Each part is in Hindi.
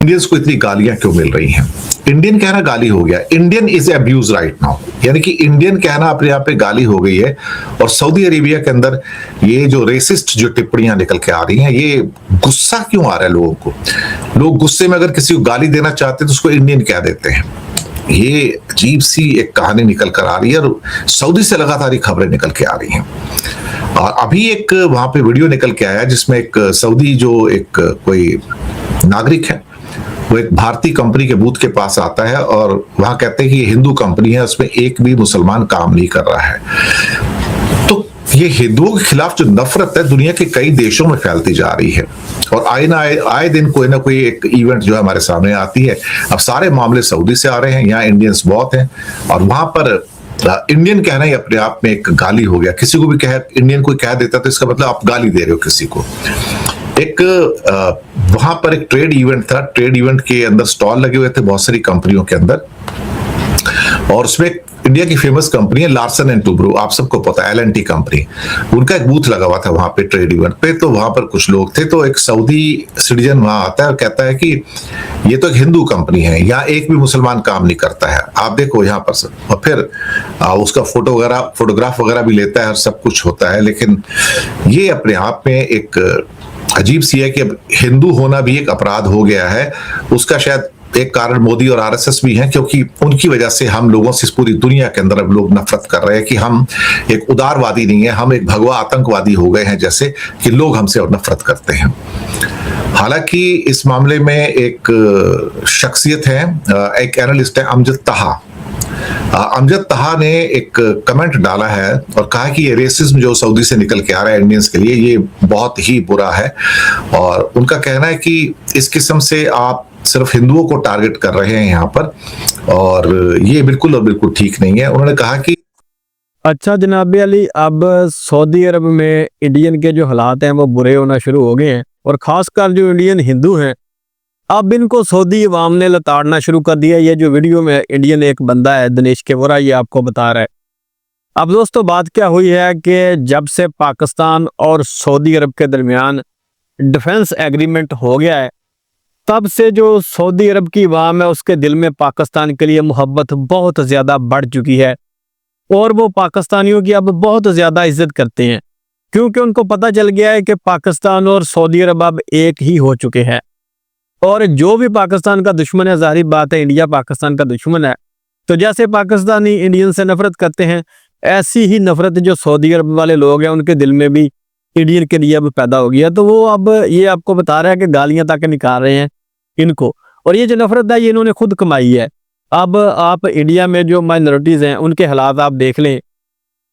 इंडियंस को इतनी गालियां क्यों मिल रही हैं। इंडियन कहना गाली हो गया, Indian is abuse right now, यानी कि इंडियन कहना अपने आप पे गाली हो गई है। और सऊदी अरेबिया के अंदर ये जो रेसिस्ट जो टिप्पणियां निकल के आ रही हैं, ये गुस्सा क्यों आ रहा है लोगों को। लोग गुस्से में अगर किसी को गाली देना चाहते हैं तो उसको इंडियन कह देते हैं। ये अजीब सी एक कहानी निकल कर आ रही है और सऊदी से लगातार ये खबरें निकल के आ रही हैं। और अभी एक वहां पे वीडियो निकल के आया जिसमें एक सऊदी जो एक कोई नागरिक है, वो एक भारतीय कंपनी के बूथ के पास आता है और वहां कहते हैं कि ये हिंदू कंपनी है, उसमें एक भी मुसलमान काम नहीं कर रहा है। तो ये हिंदुओं के खिलाफ जो नफरत है दुनिया के कई देशों में फैलती जा रही है और आए दिन कोई ना कोई एक इवेंट जो है हमारे सामने आती है। अब सारे मामले सऊदी से आ रहे हैं, यहाँ इंडियंस बहुत हैं और वहां पर इंडियन कहना ही अपने आप में एक गाली हो गया। किसी को भी कह इंडियन कोई कह देता तो इसका मतलब आप गाली दे रहे हो किसी को। एक वहां पर एक ट्रेड इवेंट था, ट्रेड इवेंट के अंदर स्टॉल लगे हुए थे बहुत सारी कंपनियों के अंदर और उसमें इंडिया की फेमस कंपनी है लार्सन एंड टुब्रो, आप सबको पता है, एल&टी कंपनी, उनका एक बूथ लगा हुआ था वहां पे ट्रेड इवेंट पे। तो वहां पर कुछ लोग थे, तो एक सऊदी सिटीजन वहां आता है और कहता है कि ये तो एक हिंदू कंपनी है, यहाँ एक भी मुसलमान काम नहीं करता है, आप देखो यहाँ पर सब। और फिर उसका फोटोग्राफ वगैरह भी लेता है और सब कुछ होता है। लेकिन ये अपने आप में एक अजीब सी है कि अब हिंदू होना भी एक अपराध हो गया है। उसका शायद एक कारण मोदी और आरएसएस भी हैं, क्योंकि उनकी वजह से हम लोगों से इस पूरी दुनिया के अंदर अब लोग नफरत कर रहे हैं कि हम एक उदारवादी नहीं है, हम एक भगवा आतंकवादी हो गए हैं, जैसे कि लोग हमसे और नफरत करते हैं। हालांकि इस मामले में एक शख्सियत है, एक एनालिस्ट है अमजद तहा। अमजद तहा ने एक कमेंट डाला है और कहा कि ये रेसिज्म जो सऊदी से निकल के आ रहा है इंडियंस के लिए, ये बहुत ही बुरा है। और उनका कहना है कि इस किस्म से आप सिर्फ हिंदुओं को टारगेट कर रहे हैं यहाँ पर, और ये बिल्कुल और बिल्कुल ठीक नहीं है। उन्होंने कहा कि अच्छा जनाब अली, अब सऊदी अरब में इंडियन के जो हालात हैं वो बुरे होना शुरू हो गए हैं और खासकर जो इंडियन हिंदू हैं, अब इनको सऊदी अवाम ने लताड़ना शुरू कर दिया। ये जो वीडियो में इंडियन एक बंदा है दिनेश के वोरा, ये आपको बता रहा है। अब दोस्तों बात क्या हुई है कि जब से पाकिस्तान और सऊदी अरब के दरमियान डिफेंस एग्रीमेंट हो गया है, तब से जो सऊदी अरब की अवाम है उसके दिल में पाकिस्तान के लिए मोहब्बत बहुत ज़्यादा बढ़ चुकी है और वो पाकिस्तानियों की अब बहुत ज़्यादा इज्जत करते हैं, क्योंकि उनको पता चल गया है कि पाकिस्तान और सऊदी अरब अब एक ही हो चुके हैं। और जो भी पाकिस्तान का दुश्मन है, जाहिर बात है इंडिया पाकिस्तान का दुश्मन है, तो जैसे पाकिस्तानी इंडियन से नफरत करते हैं, ऐसी ही नफरत जो सऊदी अरब वाले लोग हैं उनके दिल में भी इंडियन के लिए अब पैदा हो गया। तो वो अब ये आपको बता रहा है कि गालियां तक निकाल रहे हैं इनको, और ये जो नफरत है ये इन्होंने खुद कमाई है। अब आप इंडिया में जो माइनॉरिटीज़ हैं उनके हालात आप देख लें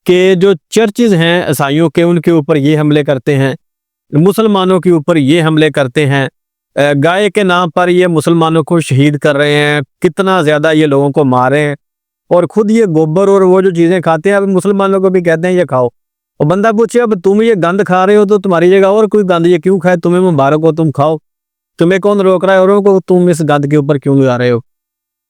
कि जो चर्चेज हैं ईसाइयों के, उनके ऊपर ये हमले करते हैं, मुसलमानों के ऊपर ये हमले करते हैं, गाय के नाम पर ये मुसलमानों को शहीद कर रहे हैं, कितना ज़्यादा ये लोगों को मार रहे हैं, और खुद ये गोबर और वो जो चीज़ें खाते हैं अब मुसलमानों को भी कहते हैं ये खाओ। और बंदा पूछे अब तुम ये गंद खा रहे हो तो तुम्हारी जगह और कोई गंद ये क्यों खाए, तुम्हें मुबारक हो, तुम खाओ, तुम्हें कौन रोक रहा है औरों को, तुम इस गंद के ऊपर क्यों लगा रहे हो।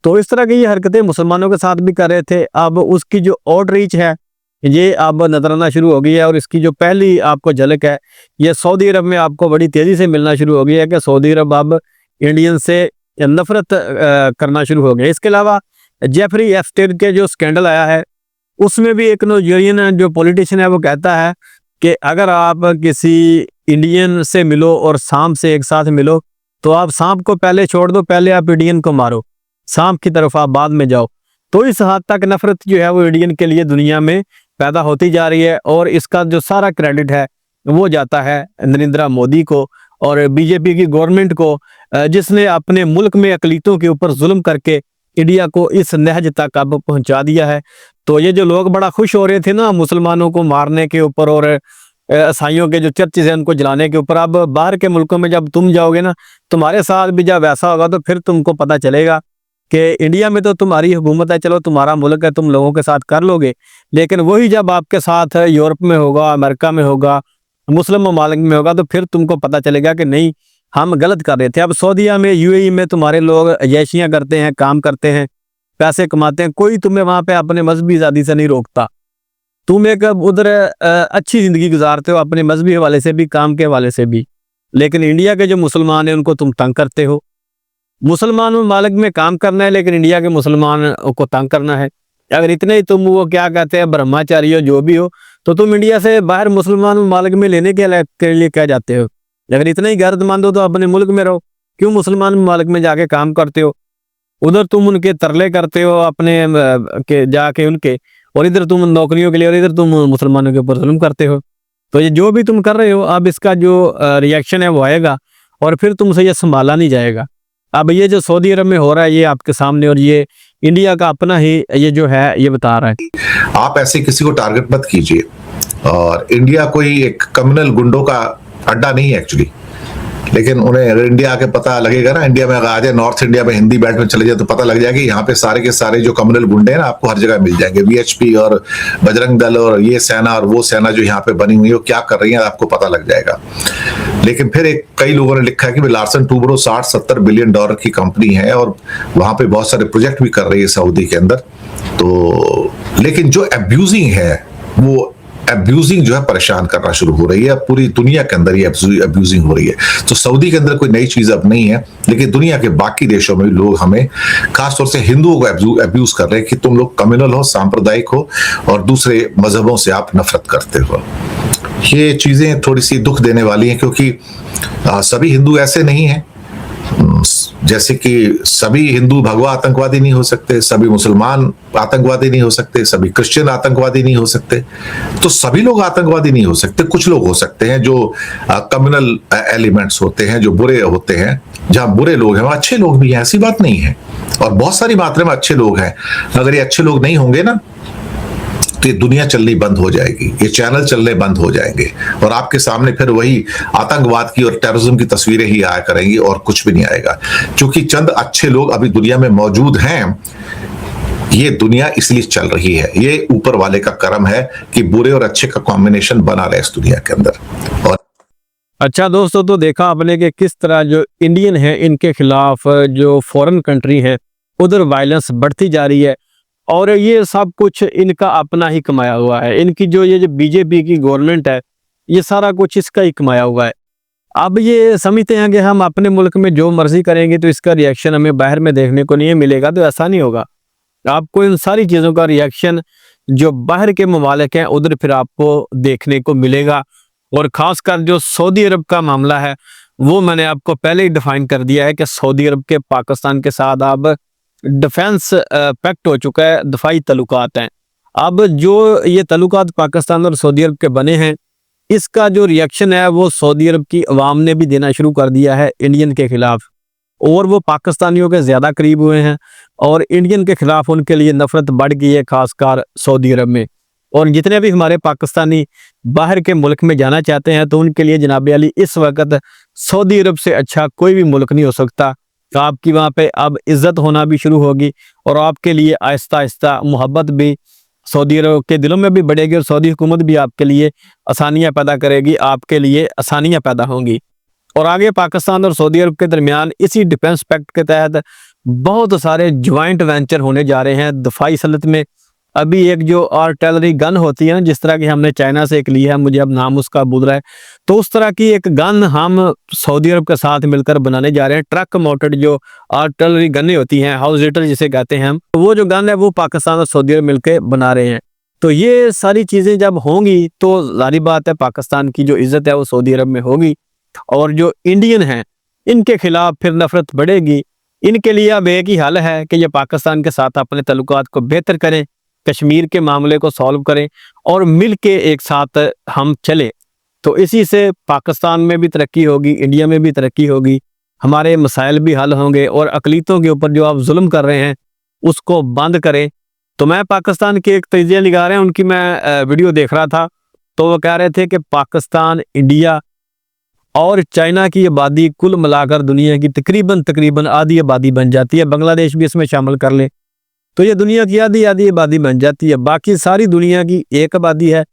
तो इस तरह की ये हरकतें मुसलमानों के साथ भी कर रहे थे। अब उसकी जो आउटरीच है ये अब नजर आना शुरू हो गई है, और इसकी जो पहली आपको झलक है ये सऊदी अरब में आपको बड़ी तेज़ी से मिलना शुरू हो गई है कि सऊदी अरब अब इंडियन से नफरत करना शुरू हो गया। इसके अलावा जेफरी एप्स्टेन के जो स्कैंडल आया है उसमें भी एक नाइजीरियन जो पॉलिटिशियन है वो कहता है कि अगर आप किसी इंडियन से मिलो और सांप से एक साथ मिलो तो आप सांप को पहले छोड़ दो, पहले आप इंडियन को मारो, सांप की तरफ आप बाद में जाओ। तो इस हद तक नफरत जो है वो इंडियन के लिए दुनिया में पैदा होती जा रही है, और इसका जो सारा क्रेडिट है वो जाता है नरेंद्र मोदी को और बीजेपी की गवर्नमेंट को, जिसने अपने मुल्क में अकलीतों के ऊपर जुल्म करके इंडिया को इस नहज तक अब पहुंचा दिया है। तो ये जो लोग बड़ा खुश हो रहे थे ना मुसलमानों को मारने के ऊपर और ईसाइयों के जो चर्चेज हैं उनको जलाने के ऊपर, अब बाहर के मुल्कों में जब तुम जाओगे ना, तुम्हारे साथ भी जब ऐसा होगा तो फिर तुमको पता चलेगा कि इंडिया में तो तुम्हारी हुकूमत है, चलो तुम्हारा मुल्क है, तुम लोगों के साथ कर लोगे, लेकिन वही जब आपके साथ यूरोप में होगा, अमेरिका में होगा, मुस्लिम ममालिक में होगा, तो फिर तुमको पता चलेगा कि नहीं हम गलत कर रहे थे। अब सऊदीया में यूएई में तुम्हारे लोग अय्याशियाँ करते हैं, काम करते हैं, पैसे कमाते हैं, कोई तुम्हें वहाँ पे अपने मजहबी आज़ादी से नहीं रोकता। तुम एक उधर अच्छी ज़िंदगी गुजारते हो अपने मजहबी हवाले से भी, काम के हवाले से भी, लेकिन इंडिया के जो मुसलमान हैं उनको तुम तंग करते हो। मुसलमान ममालिक में काम करना है लेकिन इंडिया के मुसलमान को तंग करना है। अगर इतने ही तुम वो क्या कहते हैं ब्रह्मचारी हो जो भी हो, तो तुम इंडिया से बाहर मुसलमान ममालिक में लेने के लिए क्या जाते हो? अगर इतने ही गैरतमंद हो तो अपने मुल्क में रहो, क्यों मुसलमान ममालिक में जाके काम करते हो? उधर तुम उनके तरले करते हो अपने के जाके उनके, और इधर तुम नौकरियों के लिए, और इधर तुम मुसलमानों के ऊपर जुल्म करते हो। तो ये जो भी तुम कर रहे हो, अब इसका जो रिएक्शन है वो आएगा और फिर तुमसे ये संभाला नहीं जाएगा। अब ये जो सऊदी अरब में हो रहा है ये आपके सामने, और ये इंडिया का अपना ही ये जो है ये बता रहा है। आप ऐसे किसी को टारगेट मत कीजिए। और इंडिया कोई एक कम्युनल गुंडों का अड्डा नहीं है एक्चुअली, लेकिन उन्हें अगर इंडिया आके पता लगेगा ना, इंडिया में अगर आ जाए, नॉर्थ इंडिया में हिंदी बेल्ट में चले जाए, तो पता लग जाएगा यहाँ पे सारे के सारे जो कम्युनल गुंडे हैं ना आपको हर जगह मिल जाएंगे। वीएचपी और बजरंग दल और ये सेना और वो सेना जो यहाँ पे बनी हुई है वो क्या कर रही है आपको पता लग जाएगा। लेकिन फिर कई लोगों ने लिखा है कि लार्सन टूब्रो 60-70 बिलियन डॉलर की कंपनी है और वहां पे बहुत सारे प्रोजेक्ट भी कर रही है सऊदी के अंदर। तो लेकिन जो अब्यूजिंग है वो अब्यूजिंग जो है परेशान करना शुरू हो रही है, पूरी दुनिया के अंदर ये अब्यूजिंग हो रही है। तो सऊदी के अंदर कोई नई चीज अब नहीं है, लेकिन दुनिया के बाकी देशों में भी लोग हमें, खासतौर से हिंदुओं को अब्यूज कर रहे हैं कि तुम लोग कम्युनल हो, सांप्रदायिक हो और दूसरे मजहबों से आप नफरत करते हो। ये चीजें थोड़ी सी दुख देने वाली हैं, क्योंकि सभी हिंदू ऐसे नहीं हैं। जैसे कि सभी हिंदू भगवा आतंकवादी नहीं हो सकते, सभी मुसलमान आतंकवादी नहीं हो सकते, सभी क्रिश्चियन आतंकवादी नहीं हो सकते, तो सभी लोग आतंकवादी नहीं हो सकते। कुछ लोग हो सकते हैं जो कम्युनल एलिमेंट्स होते हैं, जो बुरे होते हैं। जहां बुरे लोग हैं वहां अच्छे लोग भी हैं, ऐसी बात नहीं है, और बहुत सारी मात्रा में अच्छे लोग हैं। अगर ये अच्छे लोग नहीं होंगे ना तो ये दुनिया चलनी बंद हो जाएगी, ये चैनल चलने बंद हो जाएंगे और आपके सामने फिर वही आतंकवाद की और टेररिज्म की तस्वीरें ही आया करेंगी और कुछ भी नहीं आएगा। क्योंकि चंद अच्छे लोग अभी दुनिया में मौजूद हैं, ये दुनिया इसलिए चल रही है। ये ऊपर वाले का करम है कि बुरे और अच्छे का कॉम्बिनेशन बना रहे इस दुनिया के अंदर। और अच्छा दोस्तों, तो देखा आपने कि किस तरह जो इंडियन है इनके खिलाफ जो फॉरेन कंट्री है उधर वायलेंस बढ़ती जा रही है, और ये सब कुछ इनका अपना ही कमाया हुआ है। इनकी जो ये जो बीजेपी की गवर्नमेंट है ये सारा कुछ इसका ही कमाया हुआ है। अब ये समझते हैं कि हम अपने मुल्क में जो मर्जी करेंगे तो इसका रिएक्शन हमें बाहर में देखने को नहीं मिलेगा, तो ऐसा नहीं होगा। आपको इन सारी चीज़ों का रिएक्शन जो बाहर के ममालिक हैं उधर फिर आपको देखने को मिलेगा। और ख़ासकर जो सऊदी अरब का मामला है वो मैंने आपको पहले ही डिफाइन कर दिया है कि सऊदी अरब के पाकिस्तान के साथ अब डिफेंस पैक्ट हो चुका है, दफाई तल्लुकात हैं। अब जो ये तल्लुकात पाकिस्तान और सऊदी अरब के बने हैं, इसका जो रिएक्शन है वो सऊदी अरब की अवाम ने भी देना शुरू कर दिया है इंडियन के खिलाफ, और वो पाकिस्तानियों के ज़्यादा करीब हुए हैं और इंडियन के खिलाफ उनके लिए नफरत बढ़ गई है, खासकर सऊदी अरब में। और जितने भी हमारे पाकिस्तानी बाहर के मुल्क में जाना चाहते हैं तो उनके लिए जनाब अली इस वक्त सऊदी अरब से अच्छा कोई भी मुल्क नहीं हो सकता। तो आपकी वहाँ पे अब इज़्ज़त होना भी शुरू होगी और आपके लिए आहिस्ता आहिस्ता मोहब्बत भी सऊदी अरब के दिलों में भी बढ़ेगी और सऊदी हुकूमत भी आपके लिए आसानियाँ पैदा करेगी, आपके लिए आसानियाँ पैदा होंगी। और आगे पाकिस्तान और सऊदी अरब के दरमियान इसी डिफेंस पैक्ट के तहत बहुत सारे ज्वाइंट वेंचर होने जा रहे हैं दफाई सनत में। अभी एक जो आर्टिलरी गन होती है ना, जिस तरह की हमने चाइना से एक ली है, मुझे अब नाम उसका भूल रहा है, तो उस तरह की एक गन हम सऊदी अरब के साथ मिलकर बनाने जा रहे हैं। ट्रक माउंटेड जो आर्टिलरी गनें होती हैं, हाउस रेटर जिसे कहते हैं हम, वो जो गन है वो पाकिस्तान और सऊदी अरब मिलकर बना रहे हैं। तो ये सारी चीज़ें जब होंगी तो जाहिर बात है पाकिस्तान की जो इज़्ज़त है वो सऊदी अरब में होगी, और जो इंडियन हैं इनके खिलाफ फिर नफरत बढ़ेगी। इनके लिए अब एक ही हल है कि ये पाकिस्तान के साथ अपने तल्लुकात को बेहतर करें, कश्मीर के मामले को सॉल्व करें और मिल के एक साथ हम चलें। तो इसी से पाकिस्तान में भी तरक्की होगी, इंडिया में भी तरक्की होगी, हमारे मसाइल भी हल होंगे, और अकलीतों के ऊपर जो आप जुल्म कर रहे हैं उसको बंद करें। तो मैं पाकिस्तान के एक तजिया निगार हैं उनकी मैं वीडियो देख रहा था, तो वो कह रहे थे कि पाकिस्तान, इंडिया और चाइना की आबादी कुल मिलाकर दुनिया की तकरीबन आधी आबादी बन जाती है। बांग्लादेश भी इसमें शामिल कर लें तो ये दुनिया की आधी आबादी बन जाती है। बाकी सारी दुनिया की एक आबादी है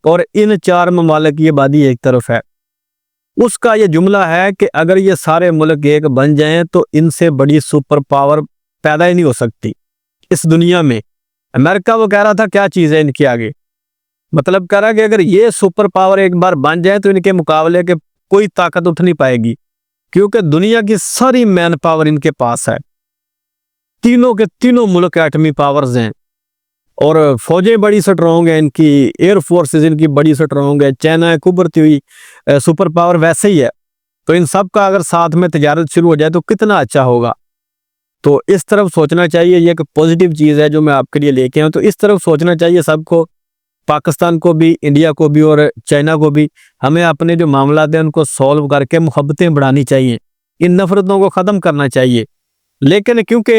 और इन 4 ममालिक की आबादी एक तरफ है। उसका ये जुमला है कि अगर ये सारे मुल्क एक बन जाएं तो इनसे बड़ी सुपर पावर पैदा ही नहीं हो सकती इस दुनिया में। अमेरिका वो कह रहा था क्या चीज़ है इनके आगे, मतलब कह रहा है कि अगर ये सुपर पावर एक बार बन जाए तो इनके मुकाबले के कोई ताकत उठ नहीं पाएगी। क्योंकि दुनिया की सारी मैन पावर इनके पास है, तीनों के तीनों मुल्क एटमी पावर्स हैं और फौजें बड़ी स्ट्रॉन्ग हैं, इनकी एयर फोर्सेस इनकी बड़ी स्ट्रॉन्ग है। चाइना एक उभरती हुई सुपर पावर वैसे ही है। तो इन सब का अगर साथ में तजारत शुरू हो जाए तो कितना अच्छा होगा। तो इस तरफ सोचना चाहिए, ये एक पॉजिटिव चीज़ है जो मैं आपके लिए लेके आऊँ। तो इस तरफ सोचना चाहिए सबको, पाकिस्तान को भी, इंडिया को भी और चाइना को भी। हमें अपने जो मामला हैं उनको सॉल्व करके मोहब्बतें बढ़ानी चाहिए, इन नफरतों को ख़त्म करना चाहिए। लेकिन क्योंकि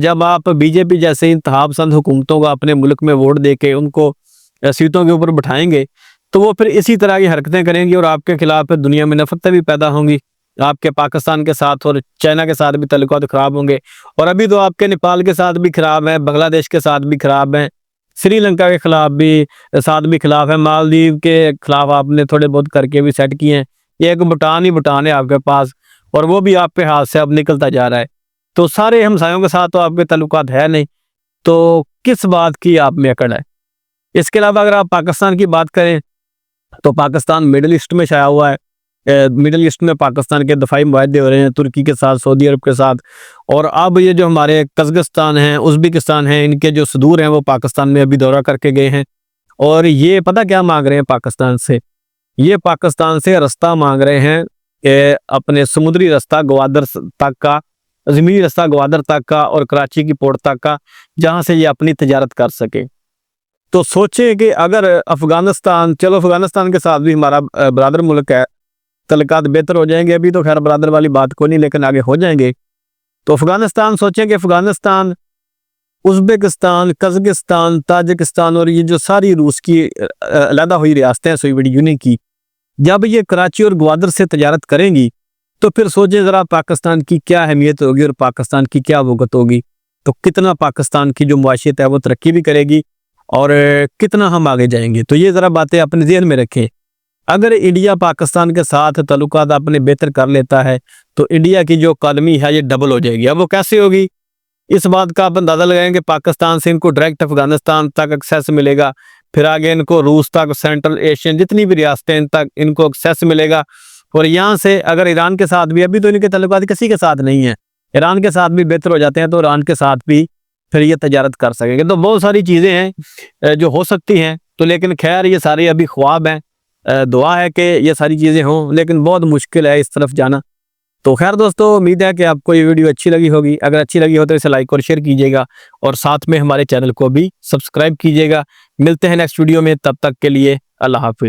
जब आप बीजेपी जैसे इंतहा पसंद हुकूमतों का अपने मुल्क में वोट दे के उनको सीटों के ऊपर बिठाएंगे तो वो फिर इसी तरह की हरकतें करेंगी और आपके खिलाफ दुनिया में नफरतें भी पैदा होंगी। आपके पाकिस्तान के साथ और चाइना के साथ भी तल्लुकात खराब होंगे। और अभी तो आपके नेपाल के साथ भी खराब हैं, बांग्लादेश के साथ भी खराब हैं, श्रीलंका के खिलाफ भी खिलाफ है, मालदीव के खिलाफ आपने थोड़े बहुत करके भी सेट किए हैं। ये एक भूटान ही भूटान है आपके पास और वो भी आपके हाथ से अब निकलता जा रहा है। तो सारे हमसायों के साथ तो आपके ताल्लुकात है नहीं, तो किस बात की आप में अकड़ है। इसके अलावा अगर आप पाकिस्तान की बात करें तो पाकिस्तान मिडिल ईस्ट में छाया हुआ है। मिडिल ईस्ट में पाकिस्तान के दफाई मुआहदे हो रहे हैं तुर्की के साथ, सऊदी अरब के साथ। और अब ये जो हमारे कज़किस्तान हैं, उज़्बेकिस्तान हैं, इनके जो सदूर हैं वो पाकिस्तान में अभी दौरा करके गए हैं। और ये पता क्या मांग रहे हैं पाकिस्तान से, ये पाकिस्तान से रास्ता मांग रहे हैं, अपने समुद्री रास्ता ग्वादर तक का, ज़मीनी रास्ता ग्वादर तक का और कराची की पोर्ट तक का, जहाँ से ये अपनी तजारत कर सके। तो सोचें कि अगर अफगानिस्तान, चलो अफगानिस्तान के साथ भी हमारा बरादर मुल्क है, तल्लुकात बेहतर हो जाएंगे। अभी तो खैर बरादर वाली बात को नहीं, लेकिन आगे हो जाएंगे। तो अफगानिस्तान, सोचें कि अफगानिस्तान, उज़्बेकिस्तान, कज़किस्तान, ताजिकिस्तान और ये जो सारी रूस की अलहदा हुई रियासतें हैं सोवियत यूनियन की, जब ये कराची और ग्वादर से तजारत करेंगी तो फिर सोचें ज़रा पाकिस्तान की क्या अहमियत होगी और पाकिस्तान की क्या वक़्त होगी। तो कितना पाकिस्तान की जो मुआशियत है वो तरक्की भी करेगी और कितना हम आगे जाएंगे। तो ये ज़रा बातें अपने ज़हन में रखें। अगर इंडिया पाकिस्तान के साथ तल्लुकात अपने बेहतर कर लेता है तो इंडिया की जो इकॉनमी है ये डबल हो जाएगी। अब वो कैसे होगी, इस बात का आप अंदाज़ा लगाएं कि पाकिस्तान से इनको डायरेक्ट अफगानिस्तान तक एक्सेस मिलेगा, फिर आगे इनको रूस तक, सेंट्रल एशियन जितनी भी रियासतें इन तक इनको एक्सेस मिलेगा। और यहाँ से अगर ईरान के साथ भी, अभी तो इनके तल्लुकात किसी के साथ नहीं है, ईरान के साथ भी बेहतर हो जाते हैं तो ईरान के साथ भी फिर ये तजारत कर सकेंगे। तो बहुत सारी चीज़ें हैं जो हो सकती हैं। तो लेकिन खैर ये सारे अभी ख्वाब हैं, दुआ है कि ये सारी चीज़ें हों, लेकिन बहुत मुश्किल है इस तरफ जाना। तो खैर दोस्तों, उम्मीद है कि आपको ये वीडियो अच्छी लगी होगी। अगर अच्छी लगी हो तो इसे लाइक और शेयर कीजिएगा और साथ में हमारे चैनल को भी सब्सक्राइब कीजिएगा। मिलते हैं नेक्स्ट वीडियो में, तब तक के लिए अल्लाह हाफिज़।